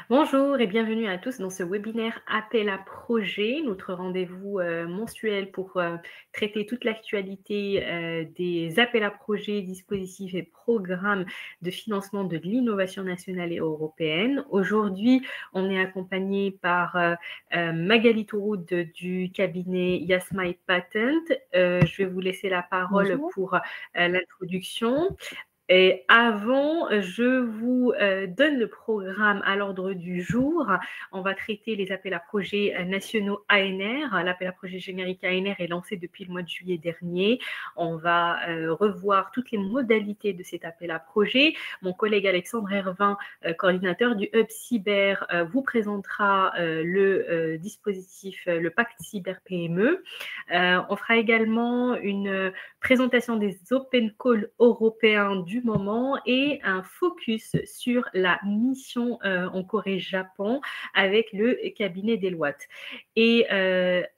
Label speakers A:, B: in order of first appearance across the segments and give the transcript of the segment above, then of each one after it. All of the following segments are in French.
A: Bonjour et bienvenue à tous dans ce webinaire Appel à projet, notre rendez-vous mensuel pour traiter toute l'actualité des appels à projets, dispositifs et programmes de financement de l'innovation nationale et européenne. Aujourd'hui, on est accompagné par Magali Touroud du cabinet Yasma Patent. Je vais vous laisser la parole
B: Bonjour.
A: pour l'introduction. Et avant, je vous donne le programme à l'ordre du jour. On va traiter les appels à projets nationaux ANR. L'appel à projet générique ANR est lancé depuis le mois de juillet dernier. On va revoir toutes les modalités de cet appel à projet. Mon collègue Alexandre Hervin, coordinateur du Hub Cyber, vous présentera le dispositif, le pacte cyber PME. On fera également une présentation des open calls européens du moment et un focus sur la mission en Corée-Japon avec le cabinet Deloitte. Et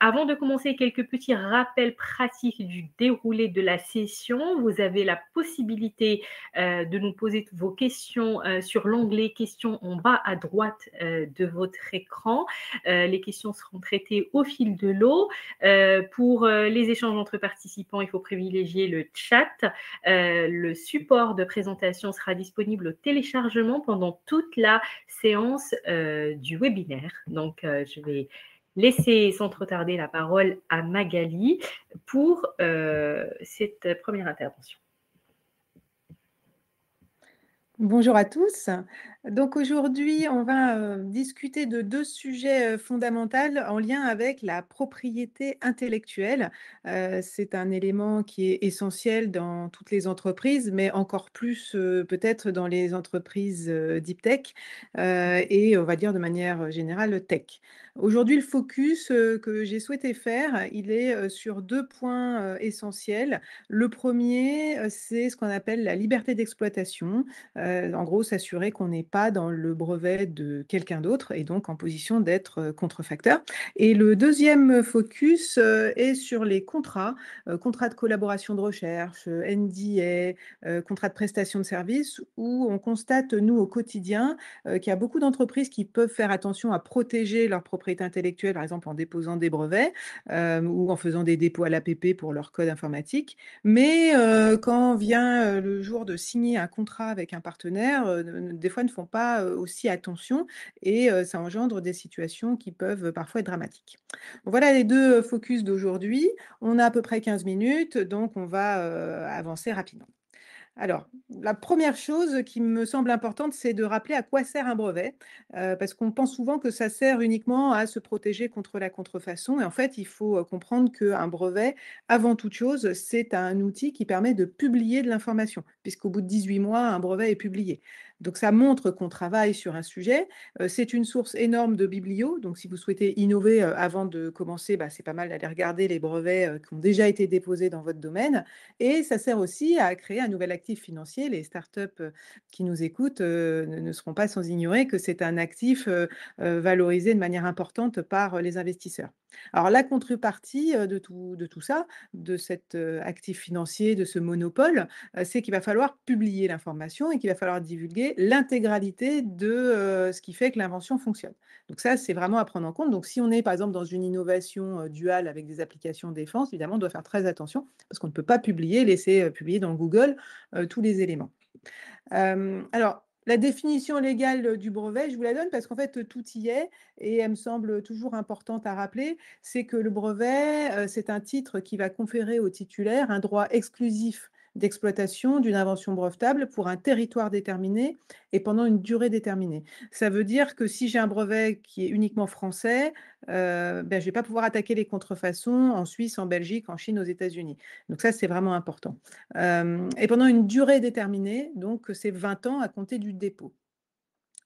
A: avant de commencer, quelques petits rappels pratiques du déroulé de la session. Vous avez la possibilité de nous poser vos questions sur l'onglet questions en bas à droite de votre écran. Les questions seront traitées au fil de l'eau. Pour les échanges entre participants, il faut privilégier le chat. Le support de présentation sera disponible au téléchargement pendant toute la séance du webinaire. Donc, je vais laisser sans trop tarder la parole à Magali pour cette première intervention.
B: Bonjour à tous. Donc aujourd'hui, on va discuter de deux sujets fondamentaux en lien avec la propriété intellectuelle. C'est un élément qui est essentiel dans toutes les entreprises, mais encore plus peut-être dans les entreprises deep tech et on va dire de manière générale tech. Aujourd'hui, le focus que j'ai souhaité faire, il est sur deux points essentiels. Le premier, c'est ce qu'on appelle la liberté d'exploitation. En gros, s'assurer qu'on n'est pas dans le brevet de quelqu'un d'autre et donc en position d'être contrefacteur. Et le deuxième focus est sur les contrats, contrats de collaboration de recherche, NDA, contrats de prestation de services, où on constate, nous, au quotidien, qu'il y a beaucoup d'entreprises qui peuvent faire attention à protéger leur propriété intellectuelle, par exemple en déposant des brevets ou en faisant des dépôts à l'APP pour leur code informatique. Mais quand vient le jour de signer un contrat avec un partenaire, des fois ne font pas aussi attention et ça engendre des situations qui peuvent parfois être dramatiques. Voilà les deux focus d'aujourd'hui. On a à peu près 15 minutes, donc on va avancer rapidement. Alors, la première chose qui me semble importante, c'est de rappeler à quoi sert un brevet, parce qu'on pense souvent que ça sert uniquement à se protéger contre la contrefaçon et en fait, il faut, comprendre qu'un brevet, avant toute chose, c'est un outil qui permet de publier de l'information, puisqu'au bout de 18 mois, un brevet est publié. Donc ça montre qu'on travaille sur un sujet, c'est une source énorme de biblio, donc si vous souhaitez innover, avant de commencer, bah, c'est pas mal d'aller regarder les brevets, qui ont déjà été déposés dans votre domaine et ça sert aussi à créer un nouvel actif financier. Les startups qui nous écoutent ne seront pas sans ignorer que c'est un actif valorisé de manière importante par les investisseurs. Alors la contrepartie de tout ça, de cet actif financier, de ce monopole, c'est qu'il va falloir publier l'information et qu'il va falloir divulguer l'intégralité de ce qui fait que l'invention fonctionne. Donc ça, c'est vraiment à prendre en compte. Donc si on est par exemple dans une innovation duale avec des applications défense, évidemment, on doit faire très attention parce qu'on ne peut pas publier, laisser publier dans Google tous les éléments. Alors, la définition légale du brevet, je vous la donne parce qu'en fait, tout y est et elle me semble toujours importante à rappeler. C'est que le brevet, c'est un titre qui va conférer au titulaire un droit exclusif d'exploitation d'une invention brevetable pour un territoire déterminé et pendant une durée déterminée. Ça veut dire que si j'ai un brevet qui est uniquement français, je ne vais pas pouvoir attaquer les contrefaçons en Suisse, en Belgique, en Chine, aux États-Unis. Donc ça, c'est vraiment important. Et pendant une durée déterminée, donc c'est 20 ans à compter du dépôt.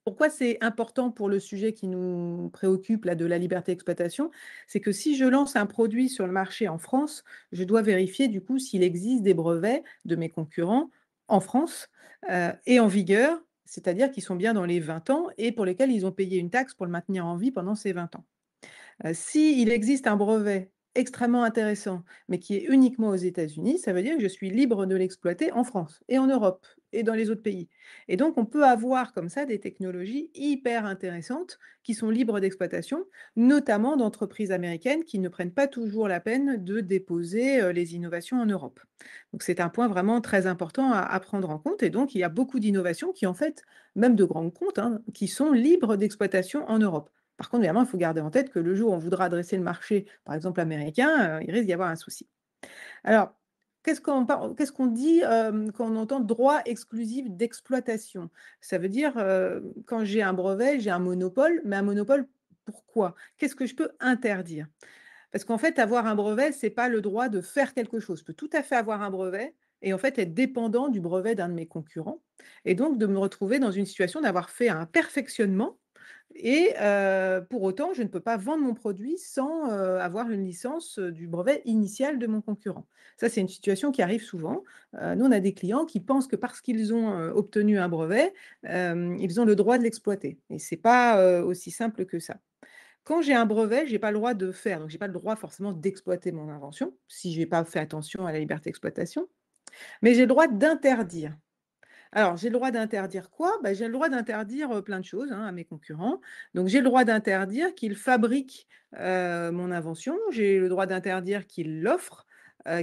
B: Pourquoi c'est important pour le sujet qui nous préoccupe, là, de la liberté d'exploitation? C'est que si je lance un produit sur le marché en France, je dois vérifier du coup s'il existe des brevets de mes concurrents en France et en vigueur, c'est-à-dire qu'ils sont bien dans les 20 ans et pour lesquels ils ont payé une taxe pour le maintenir en vie pendant ces 20 ans. S'il existe un brevet extrêmement intéressant, mais qui est uniquement aux États-Unis, ça veut dire que je suis libre de l'exploiter en France et en Europe et dans les autres pays. Et donc, on peut avoir comme ça des technologies hyper intéressantes qui sont libres d'exploitation, notamment d'entreprises américaines qui ne prennent pas toujours la peine de déposer les innovations en Europe. Donc, c'est un point vraiment très important à prendre en compte. Et donc, il y a beaucoup d'innovations qui, en fait, même de grands comptes, hein, qui sont libres d'exploitation en Europe. Par contre, évidemment, il faut garder en tête que le jour où on voudra adresser le marché, par exemple américain, il risque d'y avoir un souci. Alors, qu'est-ce qu'on dit, quand on entend droit exclusif d'exploitation? Ça veut dire, quand j'ai un brevet, j'ai un monopole, mais un monopole pourquoi? Qu'est-ce que je peux interdire? Parce qu'en fait, avoir un brevet, c'est pas le droit de faire quelque chose. Je peux tout à fait avoir un brevet et en fait être dépendant du brevet d'un de mes concurrents et donc de me retrouver dans une situation d'avoir fait un perfectionnement et pour autant, je ne peux pas vendre mon produit sans, avoir une licence, du brevet initial de mon concurrent. Ça, c'est une situation qui arrive souvent. Nous, on a des clients qui pensent que parce qu'ils ont, obtenu un brevet, ils ont le droit de l'exploiter et c'est pas, aussi simple que ça. Quand j'ai un brevet, j'ai pas le droit de faire, donc j'ai pas le droit forcément d'exploiter mon invention, si j'ai pas fait attention à la liberté d'exploitation, mais j'ai le droit d'interdire. Alors, j'ai le droit d'interdire quoi? Bah, j'ai le droit d'interdire, plein de choses, hein, à mes concurrents. Donc j'ai le droit d'interdire qu'ils fabriquent, mon invention. J'ai le droit d'interdire qu'ils l'offrent,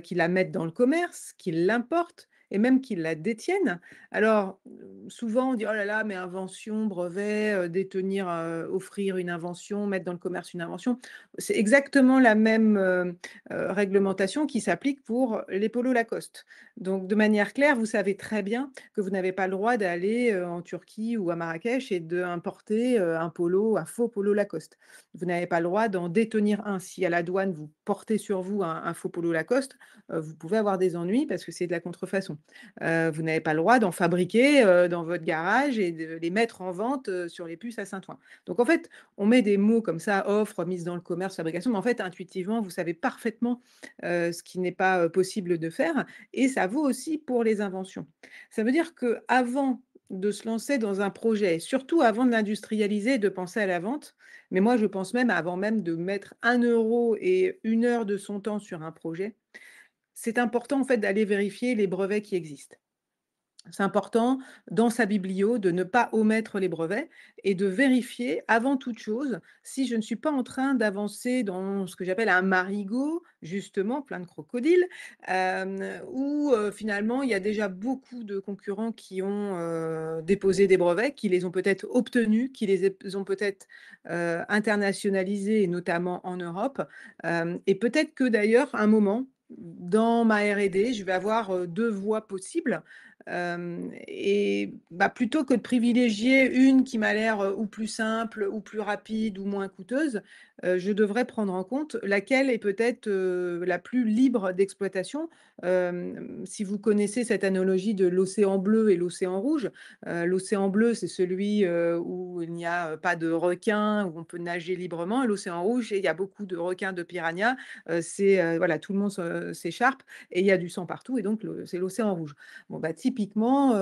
B: qu'ils la mettent dans le commerce, qu'ils l'importent et même qu'ils la détiennent. Alors, souvent on dit: «Oh là là, mais invention, brevet, détenir, offrir une invention, mettre dans le commerce une invention». C'est exactement la même, réglementation qui s'applique pour les polos Lacoste. Donc de manière claire, vous savez très bien que vous n'avez pas le droit d'aller, en Turquie ou à Marrakech et d'importer, un polo, un faux polo Lacoste. Vous n'avez pas le droit d'en détenir un. Si à la douane, vous portez sur vous un faux polo Lacoste, vous pouvez avoir des ennuis parce que c'est de la contrefaçon. Vous n'avez pas le droit d'en fabriquer, dans votre garage et de les mettre en vente, sur les puces à Saint-Ouen. Donc en fait, on met des mots comme ça, offre, mise dans le commerce, fabrication, mais en fait, intuitivement, vous savez parfaitement, ce qui n'est pas, possible de faire et ça vaut aussi pour les inventions. Ça veut dire qu'avant de se lancer dans un projet, surtout avant de l'industrialiser et de penser à la vente, mais moi je pense même avant même de mettre 1 € et 1 heure de son temps sur un projet, c'est important en fait d'aller vérifier les brevets qui existent. C'est important dans sa biblio de ne pas omettre les brevets et de vérifier avant toute chose si je ne suis pas en train d'avancer dans ce que j'appelle un marigot, justement plein de crocodiles, où finalement il y a déjà beaucoup de concurrents qui ont déposé des brevets, qui les ont peut-être obtenus, qui ont peut-être internationalisés, et notamment en Europe. Et peut-être que d'ailleurs, à un moment, dans ma R&D, je vais avoir 2 voies possibles. Et bah, plutôt que de privilégier une qui m'a l'air, ou plus simple, ou plus rapide, ou moins coûteuse, je devrais prendre en compte laquelle est peut-être, la plus libre d'exploitation. Si vous connaissez cette analogie de l'océan bleu et l'océan rouge, l'océan bleu, c'est celui, où il n'y a, pas de requins, où on peut nager librement et l'océan rouge, il y a beaucoup de requins, de piranhas, voilà, tout le monde s'écharpe et il y a du sang partout et donc c'est l'océan rouge. Bon, bah, typiquement,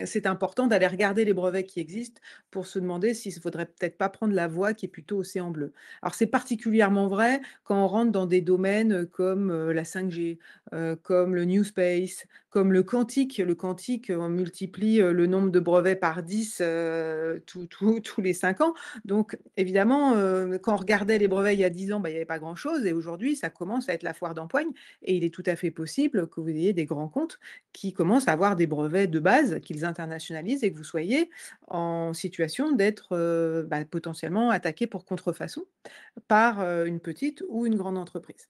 B: c'est important d'aller regarder les brevets qui existent pour se demander s'il ne faudrait peut-être pas prendre la voie qui est plutôt océan bleu. Alors c'est particulièrement vrai quand on rentre dans des domaines, comme, la 5G, comme le new space, comme le quantique. Le quantique, on multiplie, le nombre de brevets par 10 tous les 5 ans. Donc évidemment, quand on regardait les brevets il y a 10 ans, bah, il y avait pas grand-chose et aujourd'hui, ça commence à être la foire d'empoigne et il est tout à fait possible que vous ayez des grands comptes qui commencent à avoir des brevets de base, qu'ils internationalisent et que vous soyez en situation d'être, bah, potentiellement attaqué pour contrefaçon par, une petite ou une grande entreprise.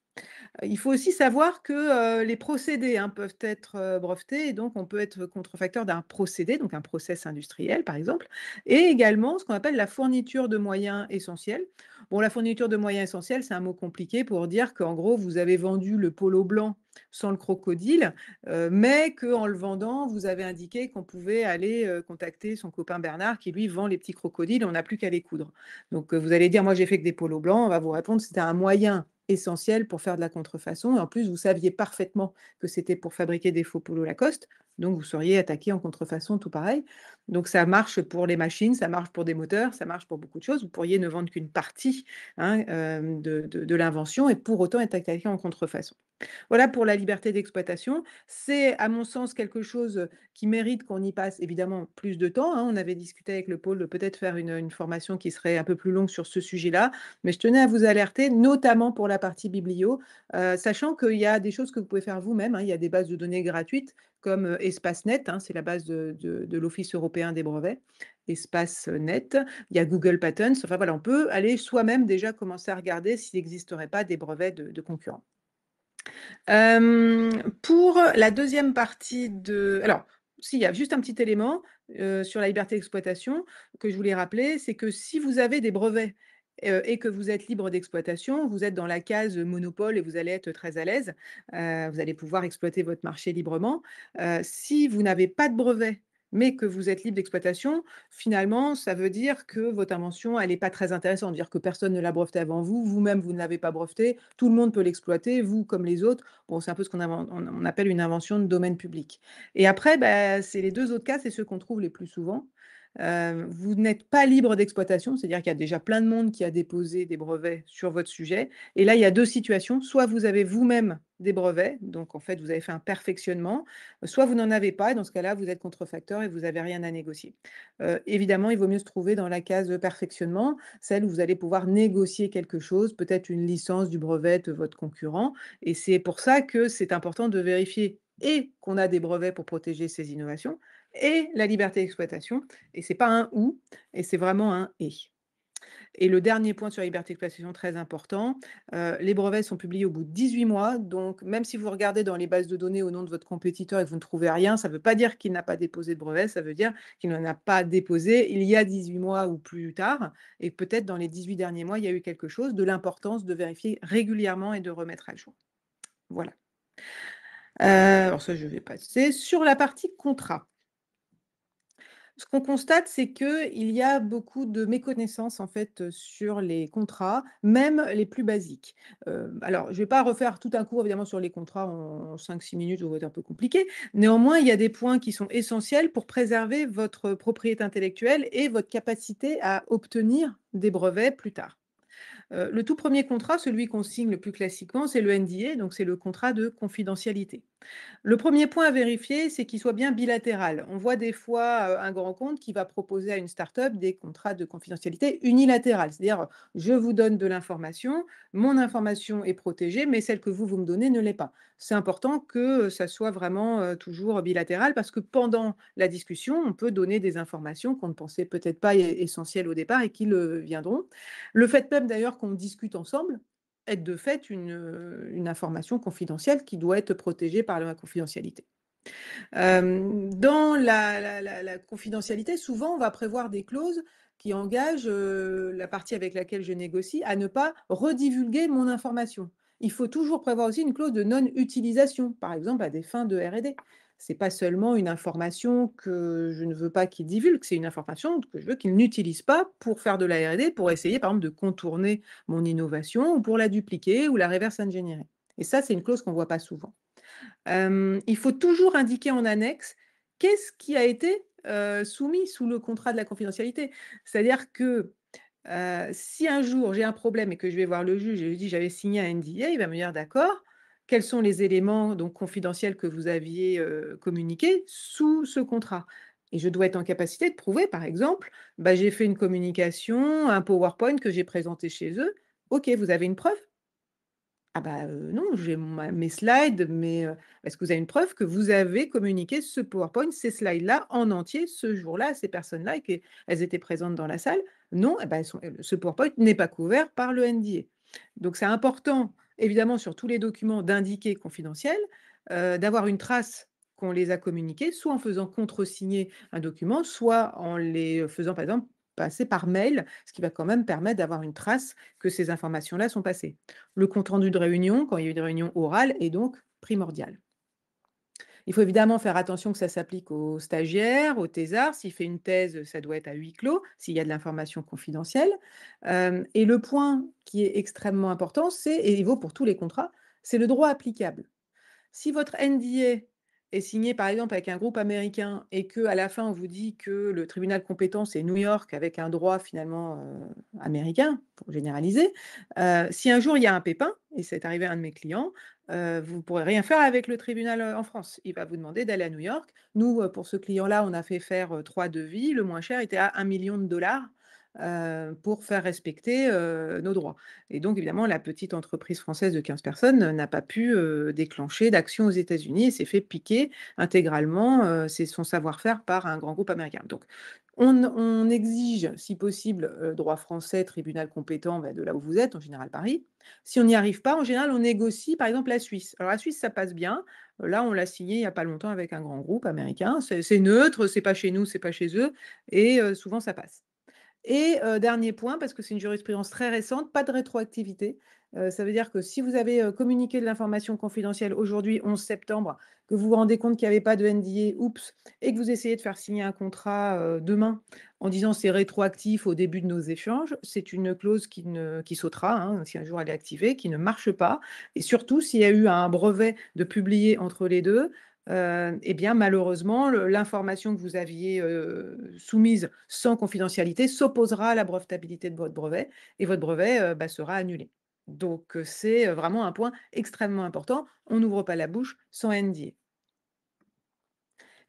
B: Il faut aussi savoir que, les procédés, hein, peuvent être, brevetés et donc on peut être contrefacteur d'un procédé, donc un process industriel par exemple et également ce qu'on appelle la fourniture de moyens essentiels. Bon, la fourniture de moyens essentiels, c'est un mot compliqué pour dire qu'en gros, vous avez vendu le polo blanc sans le crocodile, mais qu'en le vendant, vous avez indiqué qu'on pouvait aller, contacter son copain Bernard qui lui vend les petits crocodiles, on n'a plus qu'à les coudre. Donc, vous allez dire: «Moi j'ai fait que des polos blancs», on va vous répondre: «C'était un moyen essentiel pour faire de la contrefaçon et en plus, vous saviez parfaitement que c'était pour fabriquer des faux polos Lacoste, donc vous seriez attaqué en contrefaçon tout pareil. Donc ça marche pour les machines, ça marche pour des moteurs, ça marche pour beaucoup de choses. Vous pourriez ne vendre qu'une partie, hein, de l'invention et pour autant être attaqué en contrefaçon. Voilà pour la liberté d'exploitation. C'est, à mon sens, quelque chose qui mérite qu'on y passe évidemment plus de temps, hein. On avait discuté avec le pôle de peut-être faire une formation qui serait un peu plus longue sur ce sujet-là, mais je tenais à vous alerter, notamment pour la partie biblio, sachant qu'il y a des choses que vous pouvez faire vous-même, hein. Il y a des bases de données gratuites comme, EspaceNet, hein, c'est la base de l'Office européen des brevets, EspaceNet. Il y a Google Patents, enfin voilà, on peut aller soi-même déjà commencer à regarder s'il n'existerait pas des brevets de concurrents. Pour la deuxième partie de alors, s'il y a juste un petit élément, sur la liberté d'exploitation que je voulais rappeler, c'est que si vous avez des brevets, et que vous êtes libre d'exploitation, vous êtes dans la case monopole et vous allez être très à l'aise. Vous allez pouvoir exploiter votre marché librement. Si vous n'avez pas de brevet, mais que vous êtes libre d'exploitation, finalement, ça veut dire que votre invention, elle est pas très intéressante. Dire que personne ne l'a brevetée avant vous, vous-même, vous ne l'avez pas brevetée, tout le monde peut l'exploiter, vous comme les autres. Bon, c'est un peu ce qu'on appelle une invention de domaine public. Et après, bah, c'est les 2 autres cas, c'est ceux qu'on trouve les plus souvent. Vous n'êtes pas libre d'exploitation, c'est-à-dire qu'il y a déjà plein de monde qui a déposé des brevets sur votre sujet. Et là, il y a 2 situations. Soit vous avez vous-même des brevets, donc en fait, vous avez fait un perfectionnement, soit vous n'en avez pas et dans ce cas-là, vous êtes contrefacteur et vous n'avez rien à négocier. Évidemment, il vaut mieux se trouver dans la case perfectionnement, celle où vous allez pouvoir négocier quelque chose, peut-être une licence du brevet de votre concurrent et c'est pour ça que c'est important de vérifier et qu'on a des brevets pour protéger ces innovations et la liberté d'exploitation et c'est pas un ou et c'est vraiment un et le dernier point sur la liberté d'exploitation très important, les brevets sont publiés au bout de 18 mois, donc même si vous regardez dans les bases de données au nom de votre compétiteur et que vous ne trouvez rien, ça ne veut pas dire qu'il n'a pas déposé de brevet, ça veut dire qu'il n'en a pas déposé il y a 18 mois ou plus tard et peut-être dans les 18 derniers mois, il y a eu quelque chose, de l'importance de vérifier régulièrement et de remettre à jour. Voilà. Alors ça, je vais passer. Sur la partie contrat, ce qu'on constate, c'est qu'il y a beaucoup de méconnaissances, en fait, sur les contrats, même les plus basiques. Alors, je ne vais pas refaire tout un cours, évidemment, sur les contrats en 5-6 minutes, ça va être un peu compliqué. Néanmoins, il y a des points qui sont essentiels pour préserver votre propriété intellectuelle et votre capacité à obtenir des brevets plus tard. Le tout premier contrat, celui qu'on signe le plus classiquement, c'est le NDA, donc c'est le contrat de confidentialité. Le premier point à vérifier, c'est qu'il soit bien bilatéral. On voit des fois, un grand compte qui va proposer à une start-up des contrats de confidentialité unilatérales. C'est-à-dire, je vous donne de l'information, mon information est protégée, mais celle que vous me donnez ne l'est pas. C'est important que, ça soit vraiment, toujours bilatéral parce que pendant la discussion, on peut donner des informations qu'on ne pensait peut-être pas essentielles au départ et qui le viendront. Le fait même d'ailleurs qu'on discute ensemble, être de fait une information confidentielle qui doit être protégée par la confidentialité. Dans la confidentialité, souvent, on va prévoir des clauses qui engagent, la partie avec laquelle je négocie à ne pas redivulguer mon information. Il faut toujours prévoir aussi une clause de non-utilisation, par exemple à des fins de R&D. C'est pas seulement une information que je ne veux pas qu'il divulgue, c'est une information que je veux qu'il n'utilise pas pour faire de la R&D, pour essayer, par exemple, de contourner mon innovation ou pour la dupliquer ou la reverse engineering et ça, c'est une clause qu'on voit pas souvent. Il faut toujours indiquer en annexe qu'est-ce qui a été, soumis sous le contrat de la confidentialité. C'est-à-dire que, si un jour j'ai un problème et que je vais voir le juge et je lui dis: «J'avais signé un NDA», il va me dire: «D'accord, quels sont les éléments donc confidentiels que vous aviez, communiqués sous ce contrat?» et je dois être en capacité de prouver, par exemple, bah, j'ai fait une communication, un PowerPoint que j'ai présenté chez eux. OK, vous avez une preuve? Ah bah, non, j'ai mes slides, mais est-ce que vous avez une preuve que vous avez communiqué ce PowerPoint, ces slides-là, en entier, ce jour-là, à ces personnes-là et qu'elles étaient présentes dans la salle? Non, eh bah, ce PowerPoint n'est pas couvert par le NDA. Donc c'est important, évidemment, sur tous les documents, d'indiquer confidentiel, d'avoir une trace qu'on les a communiqués, soit en faisant contresigner un document, soit en les faisant, par exemple, passer par mail, ce qui va quand même permettre d'avoir une trace que ces informations-là sont passées. Le compte rendu de réunion, quand il y a eu une réunion orale, est donc primordial. Il faut évidemment faire attention que ça s'applique aux stagiaires, aux thésards. S'il fait une thèse, ça doit être à huis clos, s'il y a de l'information confidentielle. Et le point qui est extrêmement important, et il vaut pour tous les contrats, c'est le droit applicable. Si votre NDA est signé, par exemple, avec un groupe américain et qu'à la fin, on vous dit que le tribunal compétent, c'est New York avec un droit finalement américain, pour généraliser, si un jour il y a un pépin, et c'est arrivé à un de mes clients, vous ne pourrez rien faire avec le tribunal en France. Il va vous demander d'aller à New York. Nous, pour ce client-là, on a fait faire 3 devis. Le moins cher était à 1 million de dollars pour faire respecter nos droits. Et donc, évidemment, la petite entreprise française de 15 personnes n'a pas pu déclencher d'action aux États-Unis et s'est fait piquer intégralement c'est son savoir-faire par un grand groupe américain. Donc, on exige, si possible, droit français, tribunal compétent de là où vous êtes, en général Paris. Si on n'y arrive pas, en général, on négocie, par exemple, la Suisse. Alors, la Suisse, ça passe bien. Là, on l'a signé il n'y a pas longtemps avec un grand groupe américain. C'est neutre, c'est pas chez nous, c'est pas chez eux. Et souvent, ça passe. Et dernier point, parce que c'est une jurisprudence très récente, pas de rétroactivité. Ça veut dire que si vous avez communiqué de l'information confidentielle aujourd'hui, 11 septembre, que vous vous rendez compte qu'il n'y avait pas de NDA, oups, et que vous essayez de faire signer un contrat demain en disant c'est rétroactif au début de nos échanges, c'est une clause qui sautera, hein, si un jour elle est activée, qui ne marche pas. Et surtout, s'il y a eu un brevet de publier entre les deux, eh bien, malheureusement, l'information que vous aviez soumise sans confidentialité s'opposera à la brevetabilité de votre brevet et votre brevet sera annulé. Donc, c'est vraiment un point extrêmement important. On n'ouvre pas la bouche sans NDA.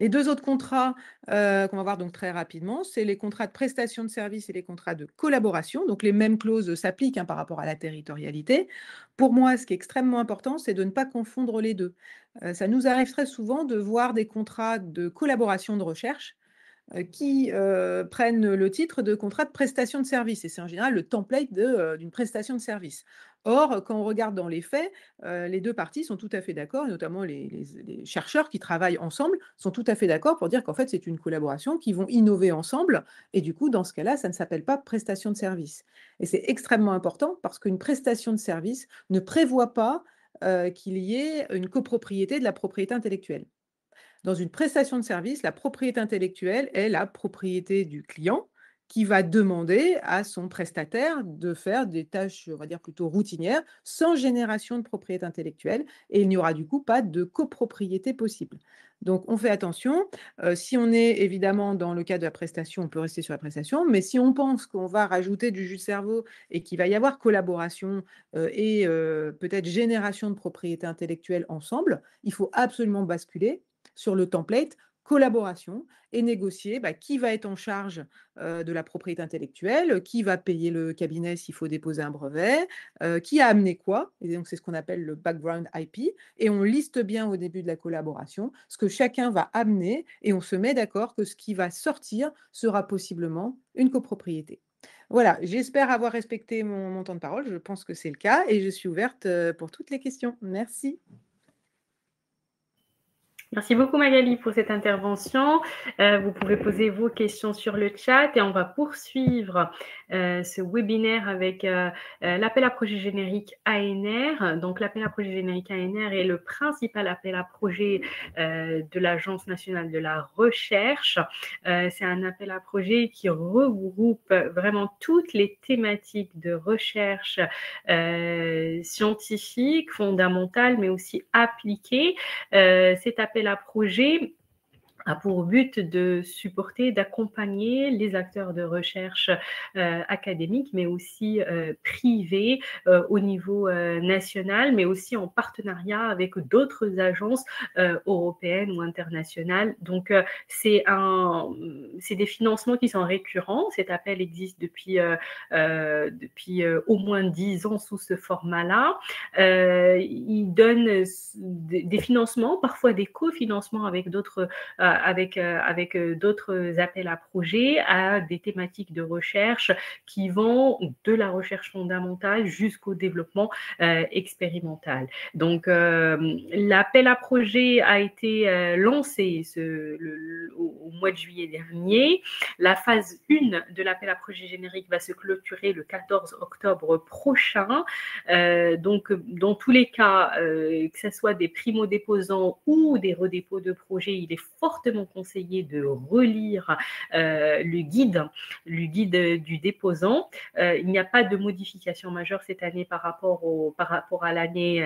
B: Les 2 autres contrats qu'on va voir donc très rapidement, c'est les contrats de prestation de services et les contrats de collaboration. Donc, les mêmes clauses s'appliquent par rapport à la territorialité. Pour moi, ce qui est extrêmement important, c'est de ne pas confondre les deux. Ça nous arrive très souvent de voir des contrats de collaboration de recherche qui prennent le titre de contrat de prestation de service. Et c'est en général le template d'une prestation de service. Or, quand on regarde dans les faits, les 2 parties sont tout à fait d'accord, et notamment les chercheurs qui travaillent ensemble sont tout à fait d'accord pour dire qu'en fait, c'est une collaboration, qu'ils vont innover ensemble. Et du coup, dans ce cas-là, ça ne s'appelle pas prestation de service. Et c'est extrêmement important parce qu'une prestation de service ne prévoit pas qu'il y ait une copropriété de la propriété intellectuelle. Dans une prestation de service, la propriété intellectuelle est la propriété du client qui va demander à son prestataire de faire des tâches, on va dire plutôt routinières, sans génération de propriété intellectuelle, et il n'y aura du coup pas de copropriété possible. Donc on fait attention, si on est évidemment dans le cas de la prestation, on peut rester sur la prestation, mais si on pense qu'on va rajouter du jus de cerveau et qu'il va y avoir collaboration et peut-être génération de propriété intellectuelle ensemble, il faut absolument basculer sur le template collaboration et négocier qui va être en charge de la propriété intellectuelle, qui va payer le cabinet s'il faut déposer un brevet, qui a amené quoi. Et donc, c'est ce qu'on appelle le background IP. Et on liste bien au début de la collaboration ce que chacun va amener et on se met d'accord que ce qui va sortir sera possiblement une copropriété. Voilà, j'espère avoir respecté mon temps de parole. Je pense que c'est le cas et je suis ouverte pour toutes les questions. Merci.
A: Merci beaucoup Magali pour cette intervention. Vous pouvez poser vos questions sur le chat et on va poursuivre ce webinaire avec l'appel à projet générique ANR. Donc l'appel à projet générique ANR est le principal appel à projet de l'Agence nationale de la recherche. C'est un appel à projet qui regroupe vraiment toutes les thématiques de recherche scientifique, fondamentale, mais aussi appliquée. Cet appel à projet a pour but de supporter, d'accompagner les acteurs de recherche académique, mais aussi privés au niveau national, mais aussi en partenariat avec d'autres agences européennes ou internationales. Donc, c'est des financements qui sont récurrents. Cet appel existe depuis au moins 10 ans sous ce format-là. Il donne des financements, parfois des cofinancements avec d'autres avec d'autres appels à projets à des thématiques de recherche qui vont de la recherche fondamentale jusqu'au développement expérimental. Donc, l'appel à projet a été lancé au mois de juillet dernier. La phase 1 de l'appel à projet générique va se clôturer le 14 octobre prochain. Donc, dans tous les cas, que ce soit des primo-déposants ou des redépôts de projets, il est fortement conseillé de relire le guide du déposant. Il n'y a pas de modification majeure cette année par rapport à l'année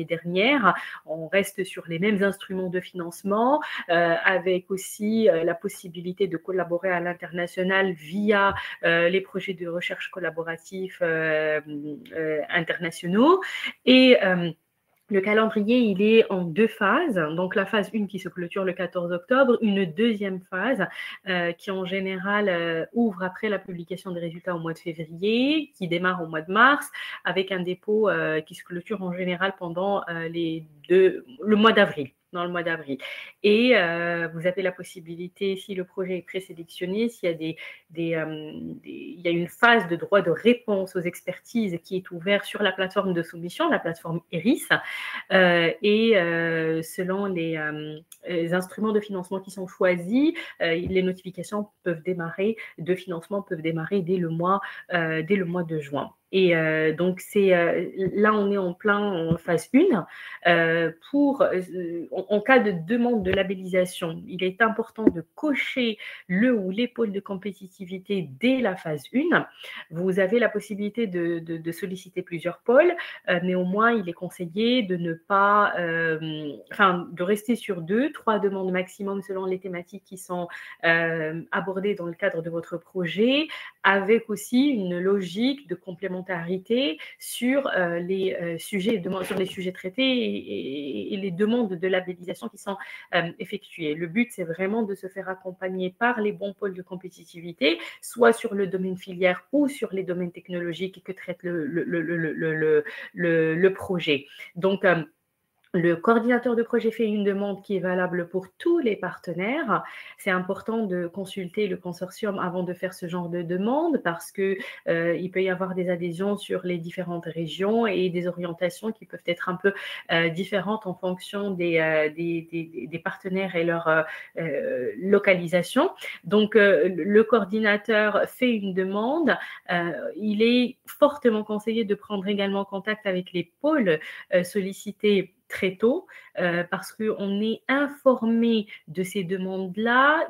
A: dernière. On reste sur les mêmes instruments de financement, avec aussi la possibilité de collaborer à l'international via les projets de recherche collaboratifs internationaux. Et le calendrier, il est en 2 phases. Donc, la phase 1 qui se clôture le 14 octobre, une deuxième phase qui, en général, ouvre après la publication des résultats au mois de février, qui démarre au mois de mars, avec un dépôt qui se clôture en général pendant le mois d'avril. Dans le mois d'avril. Et vous avez la possibilité, si le projet est présélectionné, s'il y a il y a une phase de droit de réponse aux expertises qui est ouverte sur la plateforme de soumission, la plateforme ERIS, et selon les instruments de financement qui sont choisis, les notifications de financement peuvent démarrer dès le mois de juin. Et donc, là, on est en phase 1. En cas de demande de labellisation, il est important de cocher le ou les pôles de compétitivité dès la phase 1. Vous avez la possibilité de solliciter plusieurs pôles. Néanmoins, il est conseillé de de rester sur 2, 3 demandes maximum selon les thématiques qui sont abordées dans le cadre de votre projet, avec aussi une logique de complémentarité sur les sujets traités et les demandes de labellisation qui sont effectuées. Le but, c'est vraiment de se faire accompagner par les bons pôles de compétitivité, soit sur le domaine filière ou sur les domaines technologiques que traite le projet. Donc, le coordinateur de projet fait une demande qui est valable pour tous les partenaires. C'est important de consulter le consortium avant de faire ce genre de demande parce que il peut y avoir des adhésions sur les différentes régions et des orientations qui peuvent être un peu différentes en fonction des partenaires et leur localisation. Donc, le coordinateur fait une demande. Il est fortement conseillé de prendre également contact avec les pôles sollicités très tôt, parce qu'on est informé de ces demandes-là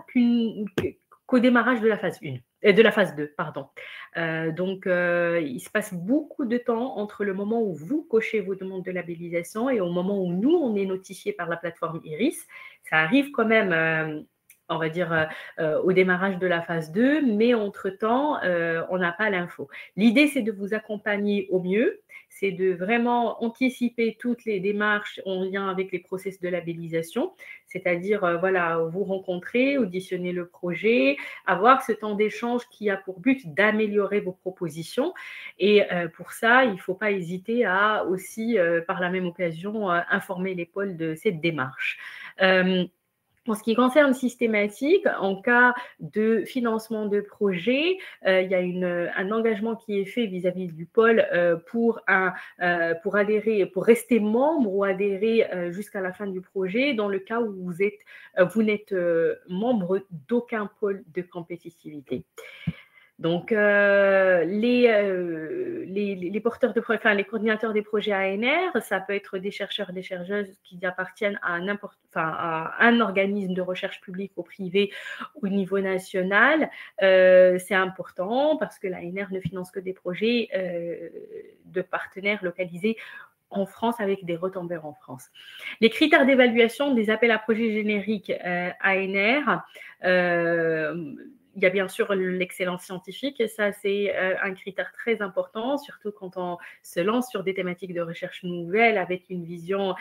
A: qu'au démarrage de la phase 1, de la phase 2, pardon. Donc, il se passe beaucoup de temps entre le moment où vous cochez vos demandes de labellisation et au moment où nous, on est notifié par la plateforme IRIS. Ça arrive quand même on va dire, au démarrage de la phase 2, mais entre-temps, on n'a pas l'info. L'idée, c'est de vous accompagner au mieux, c'est de vraiment anticiper toutes les démarches en lien avec les process de labellisation, c'est-à-dire, voilà, vous rencontrer, auditionner le projet, avoir ce temps d'échange qui a pour but d'améliorer vos propositions. Et pour ça, il ne faut pas hésiter à aussi, par la même occasion, informer les pôles de cette démarche. En ce qui concerne systématique, en cas de financement de projet, il y a un engagement qui est fait vis-à-vis du pôle pour adhérer, pour rester membre ou adhérer jusqu'à la fin du projet dans le cas où vous n'êtes membre d'aucun pôle de compétitivité. Donc, les porteurs de projets, enfin, les coordinateurs des projets ANR, ça peut être des chercheurs, des chercheuses qui appartiennent à un organisme de recherche publique ou privé au niveau national. C'est important parce que l'ANR ne finance que des projets de partenaires localisés en France avec des retombeurs en France. Les critères d'évaluation des appels à projets génériques ANR, il y a bien sûr l'excellence scientifique, et ça, c'est un critère très important, surtout quand on se lance sur des thématiques de recherche nouvelles avec une vision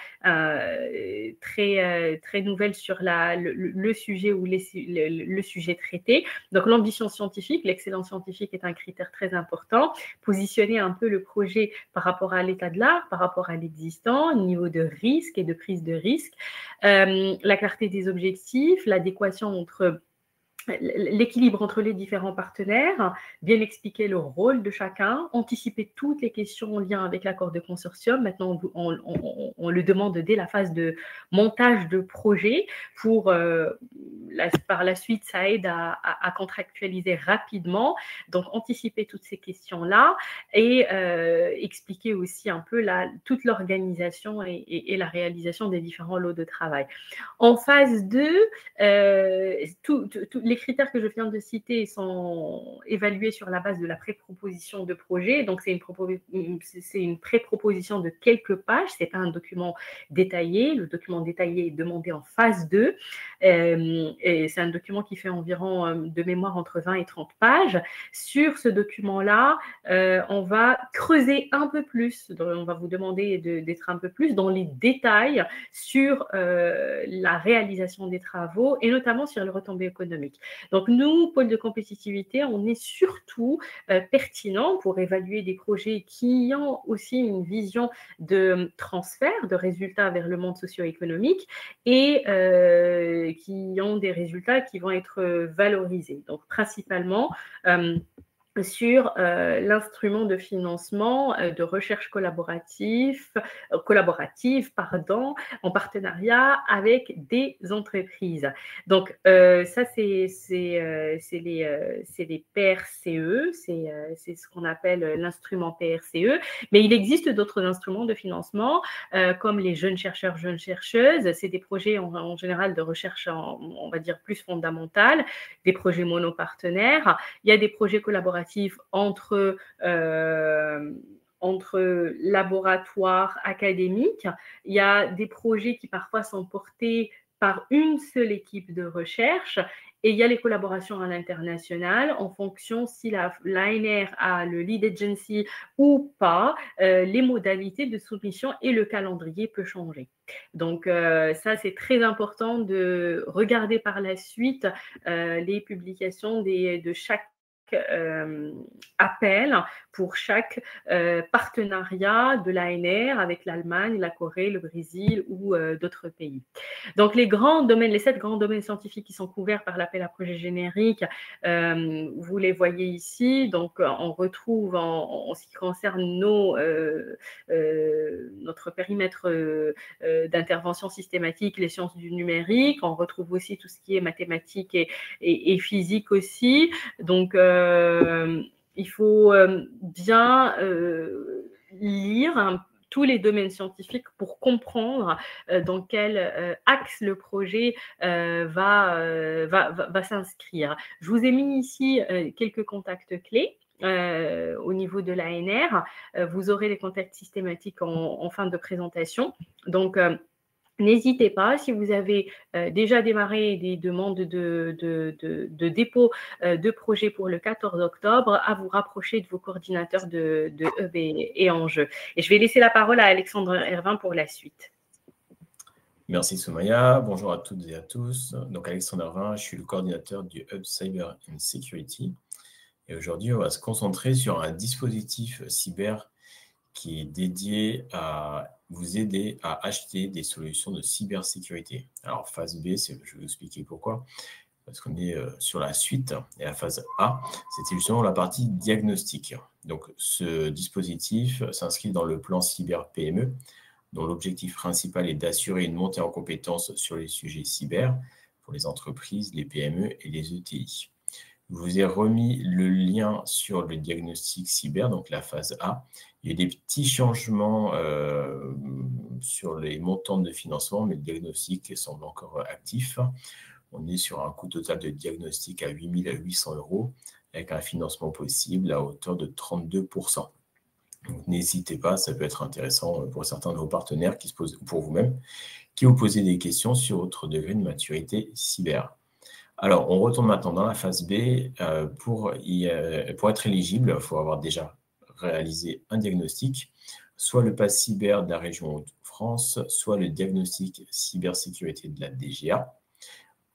A: très nouvelle sur le sujet ou le sujet traité. Donc, l'ambition scientifique, l'excellence scientifique est un critère très important. Positionner un peu le projet par rapport à l'état de l'art, par rapport à l'existant, niveau de risque et de prise de risque, la clarté des objectifs, l'adéquation entre l'équilibre entre les différents partenaires, bien expliquer le rôle de chacun, anticiper toutes les questions en lien avec l'accord de consortium. Maintenant, on le demande dès la phase de montage de projet pour, par la suite, ça aide à contractualiser rapidement. Donc, anticiper toutes ces questions-là et expliquer aussi un peu toute l'organisation et la réalisation des différents lots de travail. En phase 2, les critères que je viens de citer sont évalués sur la base de la pré-proposition de projet. Donc, c'est une pré-proposition de quelques pages. Ce n'est pas un document détaillé. Le document détaillé est demandé en phase 2. Et c'est un document qui fait environ, de mémoire, entre 20 et 30 pages. Sur ce document-là, on va creuser un peu plus. On va vous demander d'être un peu plus dans les détails sur la réalisation des travaux et notamment sur les retombées économiques. Donc, nous, pôle de compétitivité, on est surtout pertinent pour évaluer des projets qui ont aussi une vision de transfert de résultats vers le monde socio-économique et qui ont des résultats qui vont être valorisés. Donc, principalement, sur l'instrument de financement de recherche collaborative, en partenariat avec des entreprises. Donc, ça, c'est les PRCE, c'est ce qu'on appelle l'instrument PRCE, mais il existe d'autres instruments de financement, comme les jeunes chercheurs, jeunes chercheuses. C'est des projets en général de recherche, on va dire, plus fondamentale, des projets monopartenaires. Il y a des projets collaboratifs entre laboratoires académiques. Il y a des projets qui parfois sont portés par une seule équipe de recherche et il y a les collaborations à l'international en fonction si l'ANR a le lead agency ou pas, les modalités de soumission et le calendrier peut changer. Donc, ça, c'est très important de regarder par la suite les publications de chaque appel pour chaque partenariat de l'ANR avec l'Allemagne, la Corée, le Brésil ou d'autres pays. Donc, les 7 grands domaines scientifiques qui sont couverts par l'appel à projet générique, vous les voyez ici. Donc, on retrouve en ce qui concerne notre périmètre d'intervention systématique, les sciences du numérique. On retrouve aussi tout ce qui est mathématiques et physique aussi. Donc, il faut bien lire tous les domaines scientifiques pour comprendre dans quel axe le projet va s'inscrire. Je vous ai mis ici quelques contacts clés. Au niveau de l'ANR, vous aurez les contacts systématiques en fin de présentation. Donc, n'hésitez pas, si vous avez déjà démarré des demandes de dépôt de projet pour le 14 octobre, à vous rapprocher de vos coordinateurs de Hub et Enjeux. Et je vais laisser la parole à Alexandre Hervin pour la suite.
C: Merci Soumaya, bonjour à toutes et à tous. Donc Alexandre Hervin, je suis le coordinateur du Hub Cyber and Security. Et aujourd'hui, on va se concentrer sur un dispositif cyber qui est dédié à vous aider à acheter des solutions de cybersécurité. Alors, phase B, je vais vous expliquer pourquoi. Parce qu'on est sur la suite. Et la phase A, c'était justement la partie diagnostic. Donc, ce dispositif s'inscrit dans le plan cyber PME, dont l'objectif principal est d'assurer une montée en compétences sur les sujets cyber pour les entreprises, les PME et les ETI. Je vous ai remis le lien sur le diagnostic cyber, donc la phase A. Il y a des petits changements sur les montants de financement, mais le diagnostic semble encore actif. On est sur un coût total de diagnostic à 8 800 €, avec un financement possible à hauteur de 32%. Donc, n'hésitez pas, ça peut être intéressant pour certains de vos partenaires qui se posent, pour vous-même, qui vous posez des questions sur votre degré de maturité cyber. Alors, on retourne maintenant dans la phase B. Pour être éligible, il faut avoir déjà réalisé un diagnostic, soit le pass cyber de la région Hauts-de-France, soit le diagnostic cybersécurité de la DGA,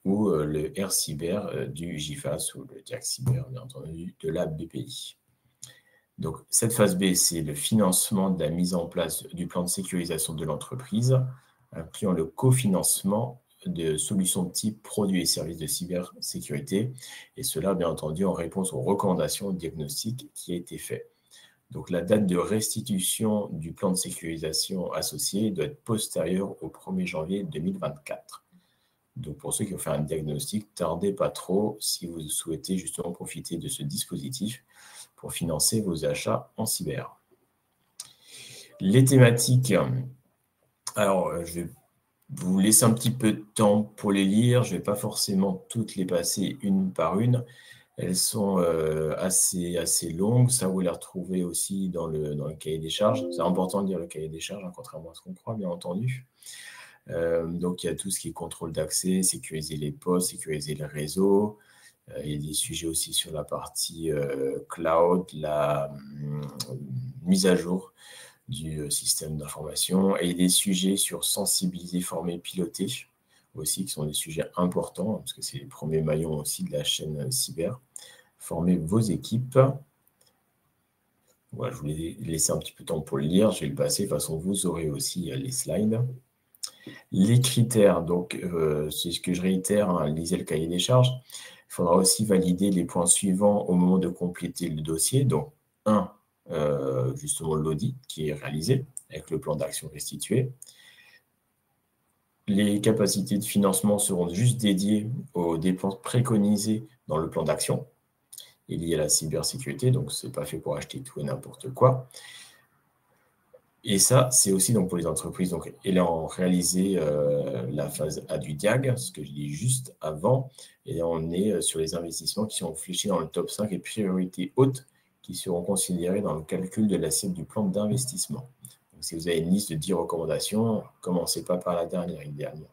C: ou le R-Cyber du GIFAS, ou le DIAC Cyber, bien entendu, de la BPI. Donc, cette phase B, c'est le financement de la mise en place du plan de sécurisation de l'entreprise, incluant le cofinancement de solutions de type produits et services de cybersécurité, et cela, bien entendu, en réponse aux recommandations diagnostiques qui a été fait. Donc, la date de restitution du plan de sécurisation associé doit être postérieure au 1er janvier 2024. Donc, pour ceux qui ont fait un diagnostic, tardez pas trop si vous souhaitez justement profiter de ce dispositif pour financer vos achats en cyber. Les thématiques, alors je vais vous laisser un petit peu de temps pour les lire. Je ne vais pas forcément toutes les passer une par une. Elles sont assez longues. Ça, vous les retrouvez aussi dans le cahier des charges. C'est important de lire le cahier des charges, contrairement à ce qu'on croit, bien entendu. Donc, il y a tout ce qui est contrôle d'accès, sécuriser les postes, sécuriser le réseau. Il y a des sujets aussi sur la partie cloud, la mise à jour du système d'information, et des sujets sur sensibiliser, former, piloter aussi, qui sont des sujets importants, parce que c'est les premiers maillons aussi de la chaîne cyber. Former vos équipes. Voilà, je vous ai laissé un petit peu de temps pour le lire, je vais le passer, de toute façon, vous aurez aussi les slides. Les critères, donc c'est ce que je réitère, hein, lisez le cahier des charges. Il faudra aussi valider les points suivants au moment de compléter le dossier. Donc, justement l'audit qui est réalisé avec le plan d'action restitué. Les capacités de financement seront juste dédiées aux dépenses préconisées dans le plan d'action et liées à la cybersécurité. Donc, ce n'est pas fait pour acheter tout et n'importe quoi. Et ça, c'est aussi donc pour les entreprises donc, ayant réalisé la phase A du DIAG, ce que je dis juste avant. Et on est sur les investissements qui sont fléchés dans le top 5 et priorités hautes qui seront considérées dans le calcul de l'assiette du plan d'investissement. Donc, si vous avez une liste de 10 recommandations, commencez pas par la dernière, idéalement.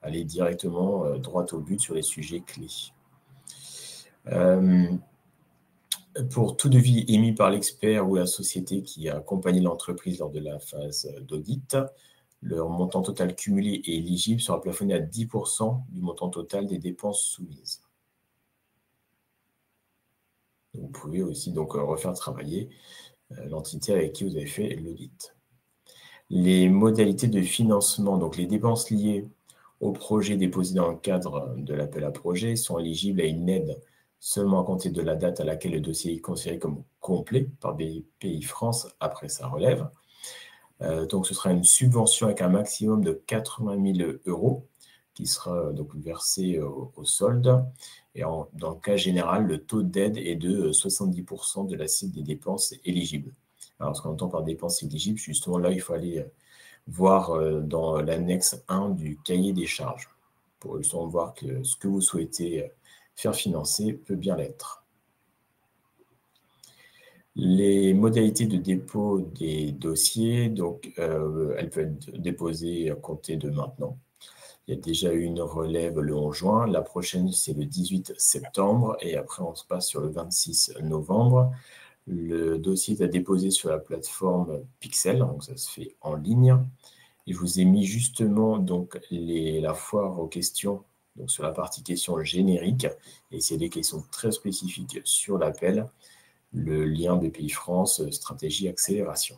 C: Allez directement droit au but sur les sujets clés. Pour tout devis émis par l'expert ou la société qui a accompagné l'entreprise lors de la phase d'audit, leur montant total cumulé et éligible sera plafonné à 10% du montant total des dépenses soumises. Vous pouvez aussi donc refaire travailler l'entité avec qui vous avez fait l'audit. Les modalités de financement, donc les dépenses liées au projet déposé dans le cadre de l'appel à projet sont éligibles à une aide seulement à compter de la date à laquelle le dossier est considéré comme complet par BPI France après sa relève. Donc, ce sera une subvention avec un maximum de 80 000 € qui sera donc versée au solde. Et dans le cas général, le taux d'aide est de 70% de l'assiette des dépenses éligibles. Alors, ce qu'on entend par dépenses éligibles, justement, là, il faut aller voir dans l'annexe 1 du cahier des charges pour justement voir que ce que vous souhaitez faire financer peut bien l'être. Les modalités de dépôt des dossiers, donc elles peuvent être déposées à compter de maintenant. Il y a déjà eu une relève le 11 juin, la prochaine c'est le 18 septembre et après on se passe sur le 26 novembre. Le dossier est à déposer sur la plateforme Pixel, donc ça se fait en ligne. Et je vous ai mis justement donc la foire aux questions donc sur la partie questions génériques, et c'est des questions très spécifiques sur l'appel, le lien BPI France, stratégie accélération.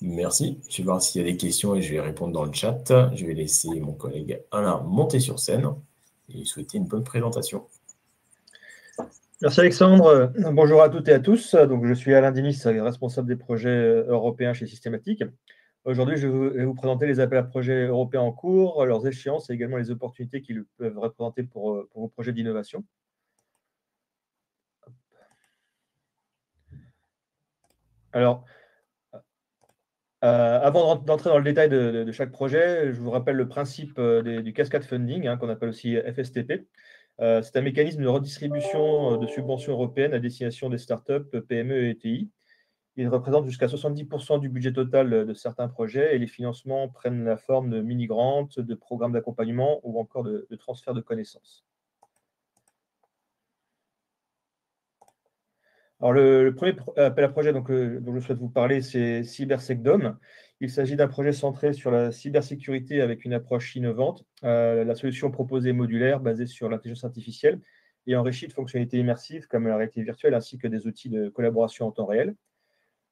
C: Merci. Je vais voir s'il y a des questions et je vais répondre dans le chat. Je vais laisser mon collègue Alain monter sur scène et lui souhaiter une bonne présentation.
D: Merci Alexandre. Bonjour à toutes et à tous. Donc, je suis Alain Dinis, responsable des projets européens chez Systématique. Aujourd'hui, je vais vous présenter les appels à projets européens en cours, leurs échéances et également les opportunités qu'ils peuvent représenter pour vos projets d'innovation. Alors, avant d'entrer dans le détail de chaque projet, je vous rappelle le principe du cascade funding, qu'on appelle aussi FSTP. C'est un mécanisme de redistribution de subventions européennes à destination des startups, PME et ETI. Ils représentent jusqu'à 70% du budget total de certains projets et les financements prennent la forme de mini-grants, de programmes d'accompagnement ou encore de transferts de connaissances. Alors, le premier appel à projet dont je souhaite vous parler, c'est CyberSecDom. Il s'agit d'un projet centré sur la cybersécurité avec une approche innovante. La solution proposée est modulaire, basée sur l'intelligence artificielle et enrichie de fonctionnalités immersives comme la réalité virtuelle ainsi que des outils de collaboration en temps réel.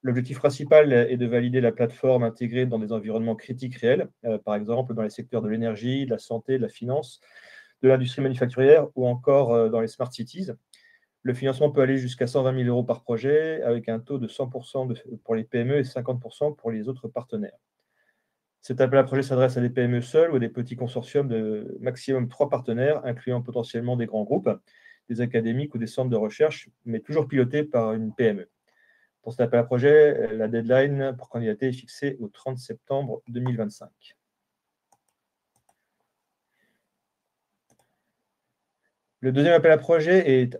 D: L'objectif principal est de valider la plateforme intégrée dans des environnements critiques réels, par exemple dans les secteurs de l'énergie, de la santé, de la finance, de l'industrie manufacturière ou encore dans les smart cities. Le financement peut aller jusqu'à 120 000 euros par projet, avec un taux de 100% pour les PME et 50% pour les autres partenaires. Cet appel à projet s'adresse à des PME seules ou à des petits consortiums de maximum 3 partenaires, incluant potentiellement des grands groupes, des académiques ou des centres de recherche, mais toujours pilotés par une PME. Pour cet appel à projet, la deadline pour candidater est fixée au 30 septembre 2025. Le deuxième appel à projet est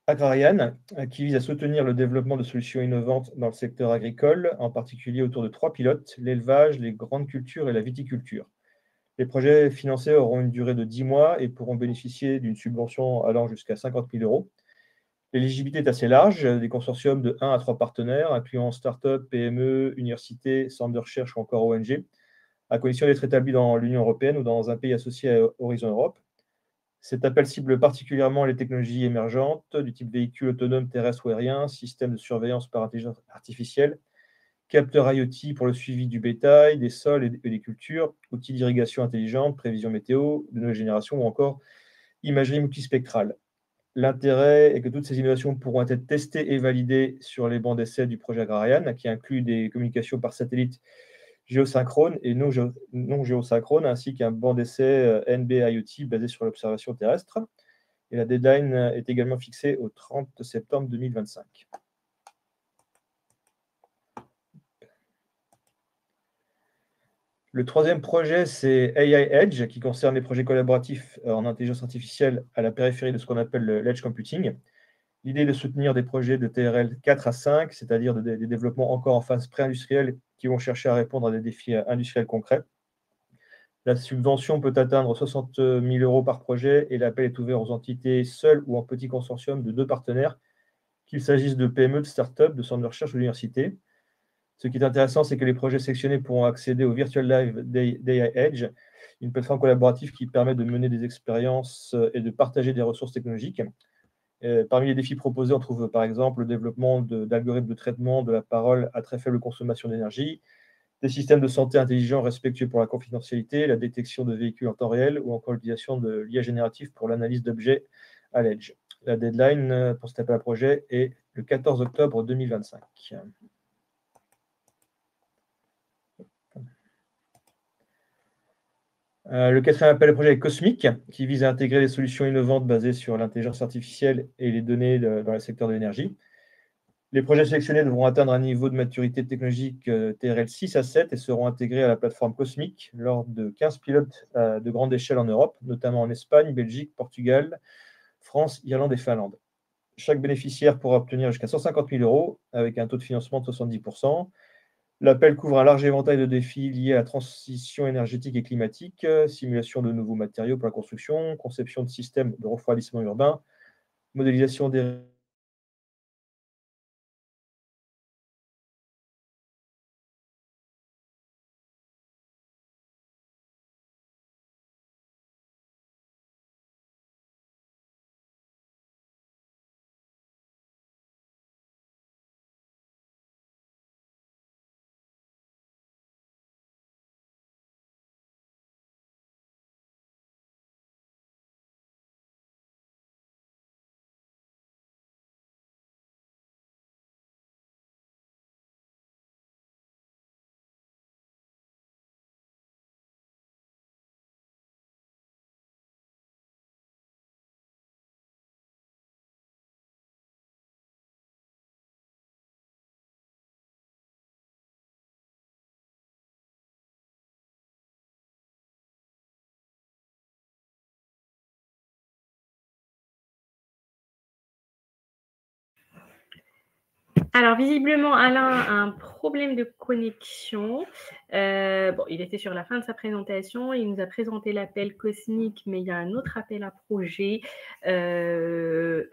D: Agrarian, qui vise à soutenir le développement de solutions innovantes dans le secteur agricole, en particulier autour de 3 pilotes, l'élevage, les grandes cultures et la viticulture. Les projets financés auront une durée de 10 mois et pourront bénéficier d'une subvention allant jusqu'à 50 000 euros. L'éligibilité est assez large, des consortiums de 1 à 3 partenaires, incluant start-up, PME, universités, centres de recherche ou encore ONG, à condition d'être établis dans l'Union européenne ou dans un pays associé à Horizon Europe. Cet appel cible particulièrement les technologies émergentes du type véhicule autonome terrestre ou aérien, système de surveillance par intelligence artificielle, capteurs IoT pour le suivi du bétail, des sols et des cultures, outils d'irrigation intelligente, prévision météo, de nouvelle génération ou encore imagerie multispectrale. L'intérêt est que toutes ces innovations pourront être testées et validées sur les bancs d'essai du projet Agrarian, qui inclut des communications par satellite géosynchrone et non géosynchrone, ainsi qu'un banc d'essai NB-IoT basé sur l'observation terrestre. Et la deadline est également fixée au 30 septembre 2025. Le troisième projet, c'est AI Edge, qui concerne les projets collaboratifs en intelligence artificielle à la périphérie de ce qu'on appelle l'edge computing. L'idée est de soutenir des projets de TRL 4 à 5, c'est-à-dire des développements encore en phase pré-industrielle qui vont chercher à répondre à des défis industriels concrets. La subvention peut atteindre 60 000 euros par projet et l'appel est ouvert aux entités seules ou en petit consortium de 2 partenaires, qu'il s'agisse de PME, de start-up, de centres de recherche ou d'universités. Ce qui est intéressant, c'est que les projets sélectionnés pourront accéder au Virtual Live d'AI Edge, une plateforme collaborative qui permet de mener des expériences et de partager des ressources technologiques. Parmi les défis proposés, on trouve par exemple le développement d'algorithmes de traitement de la parole à très faible consommation d'énergie, des systèmes de santé intelligents respectueux pour la confidentialité, la détection de véhicules en temps réel ou encore l'utilisation de l'IA générative pour l'analyse d'objets à l'Edge. La deadline pour cet appel à projet est le 14 octobre 2025. Le quatrième appel à projet est Cosmic, qui vise à intégrer des solutions innovantes basées sur l'intelligence artificielle et les données dans le secteur de l'énergie. Les projets sélectionnés devront atteindre un niveau de maturité technologique TRL 6 à 7 et seront intégrés à la plateforme Cosmic lors de 15 pilotes de grande échelle en Europe, notamment en Espagne, Belgique, Portugal, France, Irlande et Finlande. Chaque bénéficiaire pourra obtenir jusqu'à 150 000 euros avec un taux de financement de 70%. L'appel couvre un large éventail de défis liés à la transition énergétique et climatique, simulation de nouveaux matériaux pour la construction, conception de systèmes de refroidissement urbain, modélisation des
A: Alors, visiblement, Alain a un problème de connexion. Bon, il était sur la fin de sa présentation. Il nous a présenté l'appel cosmique, mais il y a un autre appel à projet, Unfield,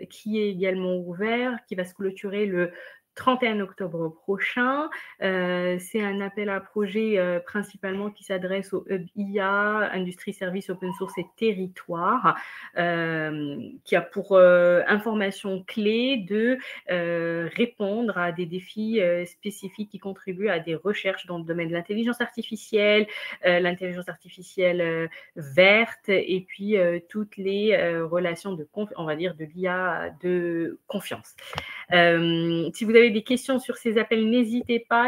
A: qui est également ouvert, qui va se clôturer le 31 octobre prochain. C'est un appel à projet principalement qui s'adresse au Hub IA, Industrie, Services, Open Source et Territoire, qui a pour information clé de répondre à des défis spécifiques qui contribuent à des recherches dans le domaine de l'intelligence artificielle verte, et puis toutes les relations on va dire de l'IA de confiance. Si vous avez des questions sur ces appels, n'hésitez pas.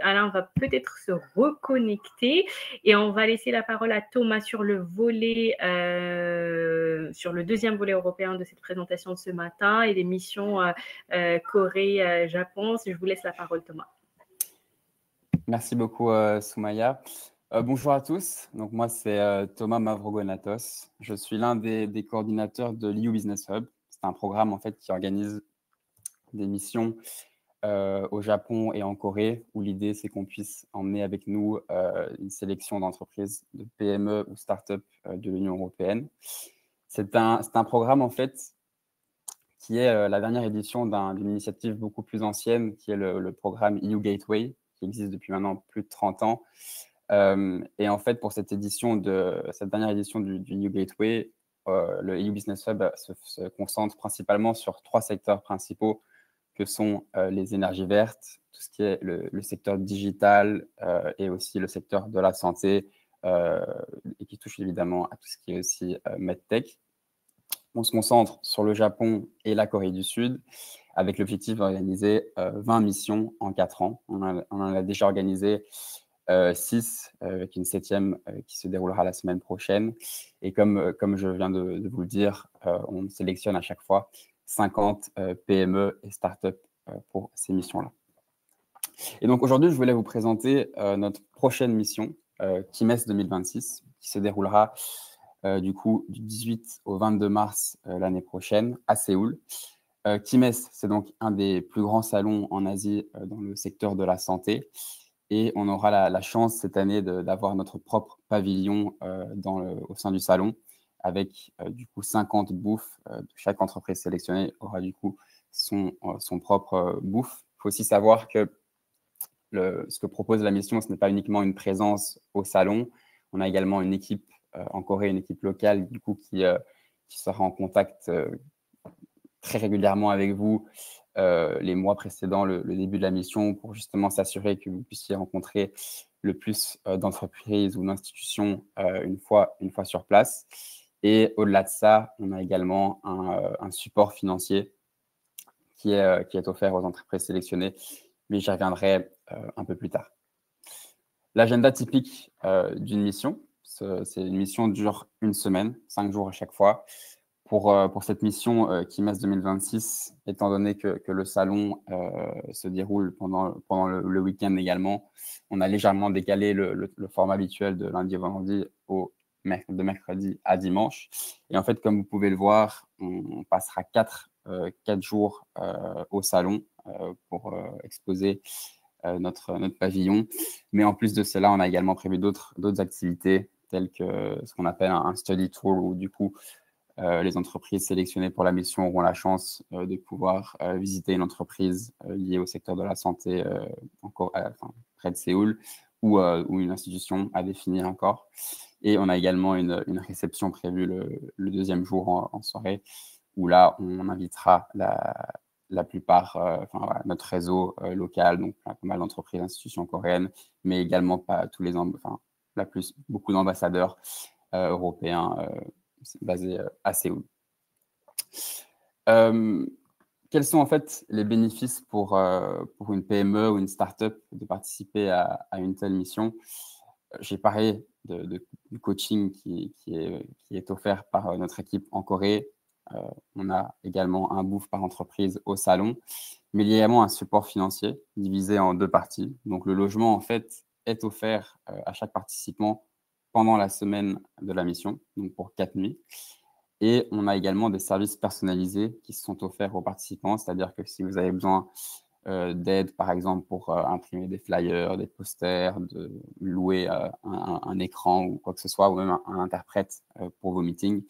A: Alain va peut-être se reconnecter et on va laisser la parole à Thomas sur le volet, sur le deuxième volet européen de cette présentation de ce matin et les missions Corée, Japon. Je vous laisse la parole, Thomas.
E: Merci beaucoup, Soumaya. Bonjour à tous. Donc, moi, c'est Thomas Mavrogonatos. Je suis l'un des coordinateurs de l'EU Business Hub. C'est un programme en fait qui organise des missions au Japon et en Corée, où l'idée, c'est qu'on puisse emmener avec nous une sélection d'entreprises, de PME ou start-up de l'Union européenne. C'est un programme, en fait, qui est la dernière édition d'une initiative beaucoup plus ancienne, qui est le programme EU Gateway, qui existe depuis maintenant plus de 30 ans. Et en fait, pour cette dernière édition du EU Gateway, le EU Business Hub se concentre principalement sur 3 secteurs principaux, que sont les énergies vertes, tout ce qui est le secteur digital et aussi le secteur de la santé, et qui touche évidemment à tout ce qui est aussi MedTech. On se concentre sur le Japon et la Corée du Sud, avec l'objectif d'organiser 20 missions en 4 ans. On en a déjà organisé 6, avec une 7e qui se déroulera la semaine prochaine. Et comme je viens de vous le dire, on sélectionne à chaque fois 50 PME et startups pour ces missions-là. Et donc aujourd'hui, je voulais vous présenter notre prochaine mission, KIMES 2026, qui se déroulera du coup du 18 au 22 mars l'année prochaine à Séoul. KIMES, c'est donc un des plus grands salons en Asie dans le secteur de la santé. Et on aura la chance cette année d'avoir notre propre pavillon au sein du salon, avec du coup 50 booths. Chaque entreprise sélectionnée aura du coup son propre booth. Il faut aussi savoir que ce que propose la mission, ce n'est pas uniquement une présence au salon. On a également une équipe en Corée, une équipe locale du coup qui sera en contact très régulièrement avec vous les mois précédant le début de la mission, pour justement s'assurer que vous puissiez rencontrer le plus d'entreprises ou d'institutions une fois sur place. Et au-delà de ça, on a également un support financier qui est offert aux entreprises sélectionnées, mais j'y reviendrai un peu plus tard. L'agenda typique d'une mission, c'est une mission qui dure une semaine, 5 jours à chaque fois. Pour cette mission KIMES 2026, étant donné que le salon se déroule pendant le week-end également, on a légèrement décalé le format habituel de lundi au vendredi de mercredi à dimanche. Et en fait, comme vous pouvez le voir, on passera 4 jours au salon pour exposer notre pavillon. Mais en plus de cela, on a également prévu d'autres activités, telles que ce qu'on appelle un study tour, où du coup, les entreprises sélectionnées pour la mission auront la chance de pouvoir visiter une entreprise liée au secteur de la santé près de Séoul, ou une institution à définir encore. Et on a également une réception prévue le deuxième jour en soirée, où là, on invitera la plupart, notre réseau local, donc pas mal d'entreprises, institutions coréennes, mais également pas tous beaucoup d'ambassadeurs européens basés à Séoul. Quels sont en fait les bénéfices pour une PME ou une start-up de participer à une telle mission? J'ai parlé du coaching qui est offert par notre équipe en Corée. On a également un booth par entreprise au salon, mais il y a également un support financier divisé en 2 parties. Donc, le logement, en fait, est offert à chaque participant pendant la semaine de la mission, donc pour 4 nuits. Et on a également des services personnalisés qui sont offerts aux participants, c'est-à-dire que si vous avez besoin d'aide, par exemple, pour imprimer des flyers, des posters, de louer un écran ou quoi que ce soit, ou même un interprète pour vos meetings,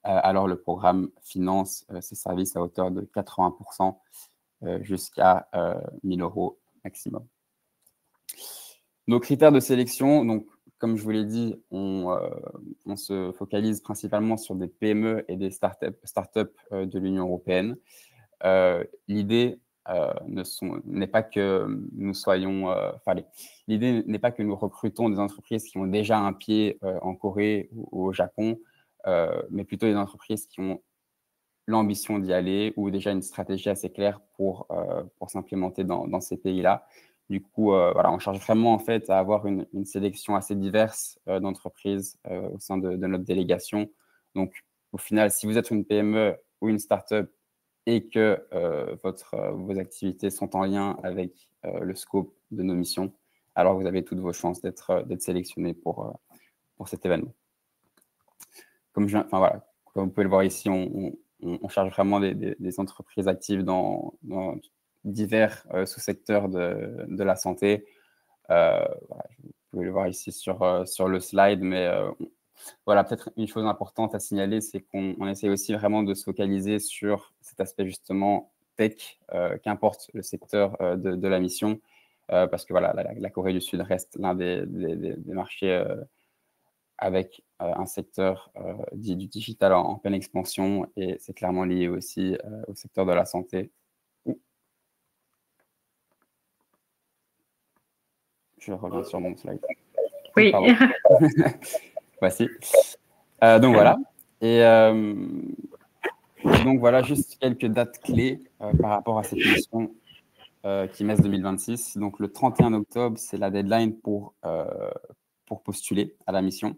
E: alors le programme finance ces services à hauteur de 80% jusqu'à 1 000 € maximum. Nos critères de sélection, donc, comme je vous l'ai dit, on se focalise principalement sur des PME et des startups de l'Union européenne. L'idée n'est pas que nous soyons... l'idée n'est pas que nous recrutons des entreprises qui ont déjà un pied en Corée ou au Japon, mais plutôt des entreprises qui ont l'ambition d'y aller ou déjà une stratégie assez claire pour s'implémenter dans ces pays-là. Du coup, voilà, on cherche vraiment en fait à avoir une sélection assez diverse d'entreprises au sein de notre délégation. Donc, au final, si vous êtes une PME ou une start-up et que vos activités sont en lien avec le scope de nos missions, alors vous avez toutes vos chances d'être sélectionné pour cet événement. Comme vous pouvez le voir ici, on cherche vraiment des entreprises actives dans divers sous-secteurs de la santé. Vous pouvez le voir ici sur le slide, mais voilà, peut-être une chose importante à signaler, c'est qu'on essaie aussi vraiment de se focaliser sur cet aspect justement tech, qu'importe le secteur de la mission, parce que voilà, la Corée du Sud reste l'un des marchés avec un secteur dit du digital en pleine expansion, et c'est clairement lié aussi au secteur de la santé. Je reviens sur mon slide.
A: Oui.
E: Voici. Donc voilà. Et donc voilà, juste quelques dates clés par rapport à cette mission KIMES 2026. Donc le 31 octobre, c'est la deadline pour postuler à la mission.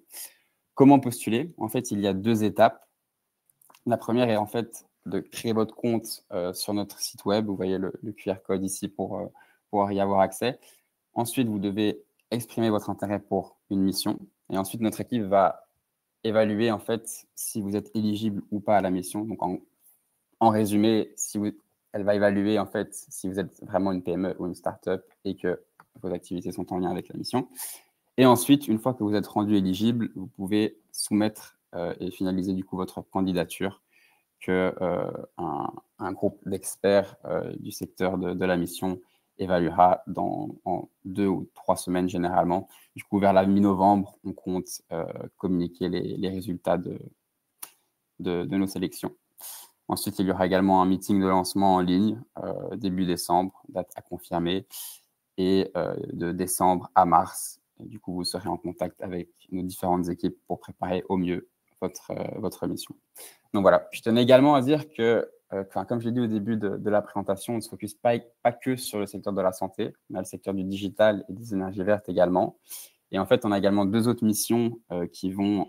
E: Comment postuler? En fait, il y a 2 étapes. La première est en fait de créer votre compte sur notre site web. Vous voyez le QR code ici pour pouvoir y avoir accès. Ensuite, vous devez exprimer votre intérêt pour une mission. Et ensuite, notre équipe va évaluer en fait si vous êtes éligible ou pas à la mission. Donc, en résumé, elle va évaluer en fait si vous êtes vraiment une PME ou une start-up et que vos activités sont en lien avec la mission. Et ensuite, une fois que vous êtes rendu éligible, vous pouvez soumettre et finaliser du coup votre candidature que un groupe d'experts du secteur de la mission évaluera en 2 ou 3 semaines généralement. Du coup, vers la mi-novembre, on compte communiquer les résultats de nos sélections. Ensuite, il y aura également un meeting de lancement en ligne début décembre, date à confirmer, et de décembre à mars. Et du coup, vous serez en contact avec nos différentes équipes pour préparer au mieux votre mission. Donc voilà, je tenais également à dire que, comme je l'ai dit au début de la présentation, on ne se focus pas que sur le secteur de la santé, mais le secteur du digital et des énergies vertes également. Et en fait, on a également 2 autres missions qui vont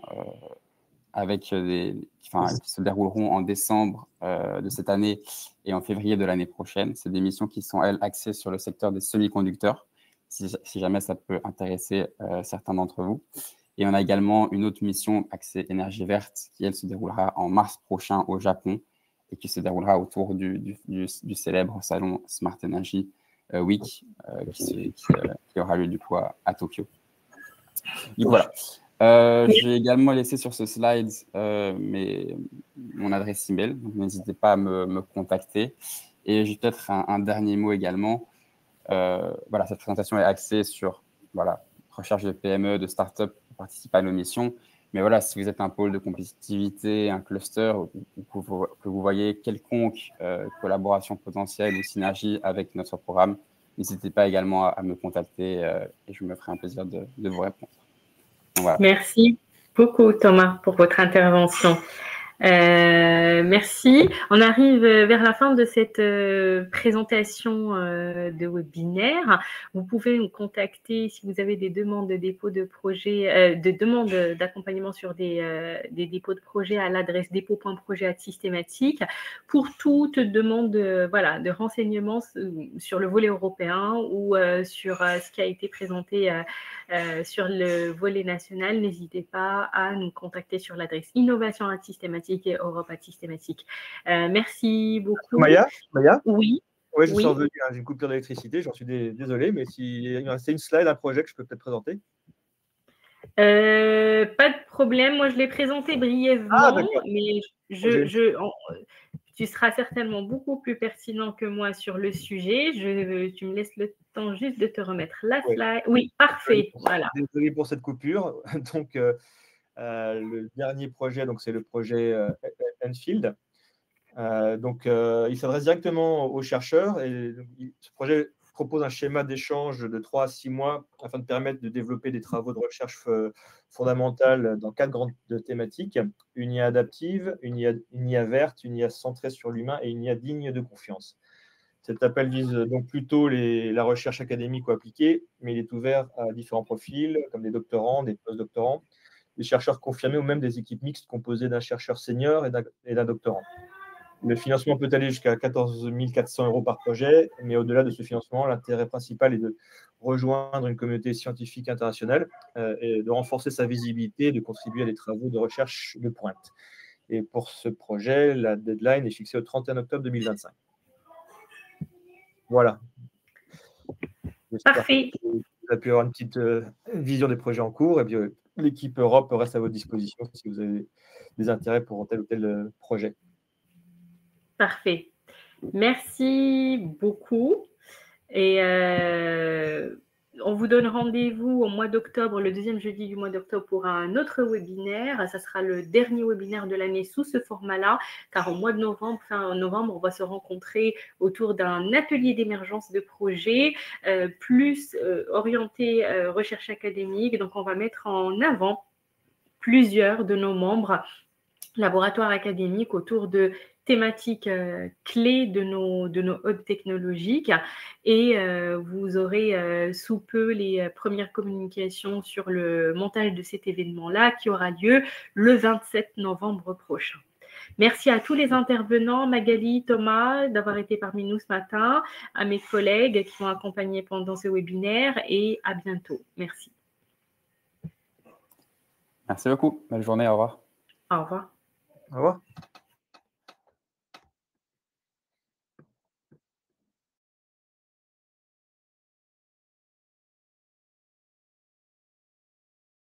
E: qui se dérouleront en décembre de cette année et en février de l'année prochaine. C'est des missions qui sont, elles, axées sur le secteur des semi-conducteurs, si jamais ça peut intéresser certains d'entre vous. Et on a également une autre mission axée énergie verte qui, elle, se déroulera en mars prochain au Japon et qui se déroulera autour du célèbre salon Smart Energy Week qui aura lieu du coup à Tokyo. Donc voilà. J'ai également laissé sur ce slide mon adresse email, donc n'hésitez pas à me contacter. Et j'ai peut-être un dernier mot également. Voilà, cette présentation est axée sur recherche de PME, de start-up pour participer à nos missions. Mais voilà, si vous êtes un pôle de compétitivité, un cluster, ou que vous voyez quelconque collaboration potentielle ou synergie avec notre programme, n'hésitez pas également à me contacter et je me ferai un plaisir de vous répondre. Voilà.
A: Merci beaucoup, Thomas, pour votre intervention. Merci. On arrive vers la fin de cette présentation de webinaire. Vous pouvez nous contacter si vous avez des demandes de dépôt de projet, de demandes d'accompagnement sur des dépôts de projet à l'adresse dépôt.projet@systématique. Pour toute demande de renseignements sur le volet européen ou sur ce qui a été présenté sur le volet national, n'hésitez pas à nous contacter sur l'adresse innovation@systématique et Europe@systématique. Merci beaucoup.
D: Maya,
A: Oui.
D: Oui, je suis revenu, j'ai une coupure d'électricité, j'en suis désolé, mais s'il me restait une slide, un projet que je peux peut-être présenter.
A: Pas de problème, moi je l'ai présenté brièvement, mais tu seras certainement beaucoup plus pertinent que moi sur le sujet. Tu me laisses le temps juste de te remettre la slide. Oui, parfait. Voilà.
D: Désolé pour cette coupure. Donc, le dernier projet, c'est le projet Enfield. Il s'adresse directement aux chercheurs et ce projet propose un schéma d'échange de 3 à 6 mois afin de permettre de développer des travaux de recherche fondamentale dans 4 grandes thématiques: une IA adaptive, une IA verte, une IA centrée sur l'humain et une IA digne de confiance. Cet appel vise donc plutôt la recherche académique ou appliquée, mais il est ouvert à différents profils, comme des doctorants, des post-doctorants, des chercheurs confirmés ou même des équipes mixtes composées d'un chercheur senior et d'un doctorant. Le financement peut aller jusqu'à 14 400 € par projet, mais au-delà de ce financement, l'intérêt principal est de rejoindre une communauté scientifique internationale et de renforcer sa visibilité et de contribuer à des travaux de recherche de pointe. Et pour ce projet, la deadline est fixée au 31 octobre 2025. Voilà.
A: Parfait.
D: Vous avez pu avoir une petite vision des projets en cours, et puis l'équipe Europe reste à votre disposition si vous avez des intérêts pour tel ou tel projet.
A: Parfait. Merci beaucoup. Et on vous donne rendez-vous au mois d'octobre, le deuxième jeudi du mois d'octobre, pour un autre webinaire. Ça sera le dernier webinaire de l'année sous ce format-là, car au mois de novembre, fin novembre, on va se rencontrer autour d'un atelier d'émergence de projet plus orienté recherche académique. Donc, on va mettre en avant plusieurs de nos membres laboratoires académiques autour de thématiques clés de nos hubs technologiques, et vous aurez sous peu les premières communications sur le montage de cet événement-là qui aura lieu le 27 novembre prochain. Merci à tous les intervenants, Magali, Thomas, d'avoir été parmi nous ce matin, à mes collègues qui m'ont accompagné pendant ce webinaire, et à bientôt. Merci.
E: Merci beaucoup. Belle journée. Au revoir.
A: Au revoir.
D: Au revoir.